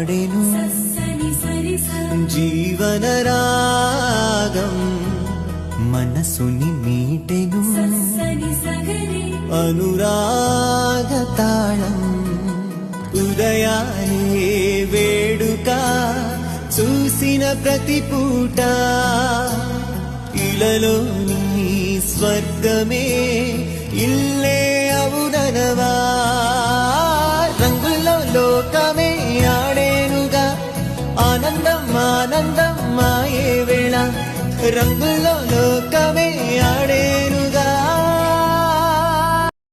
పాడెను జీవన రాగం మనసుని మీటెను అనురాగ తాళం ఉదయాలే వేడుక చూసిన ప్రతి పూట ఇలలోని స్వర్గమే ఇల్లే అవుననవా రంగుల్లో లోకమే ఆడేనుగా ఆనందం ఆనందం మాయే వేళ రంగుల్లో లోకమే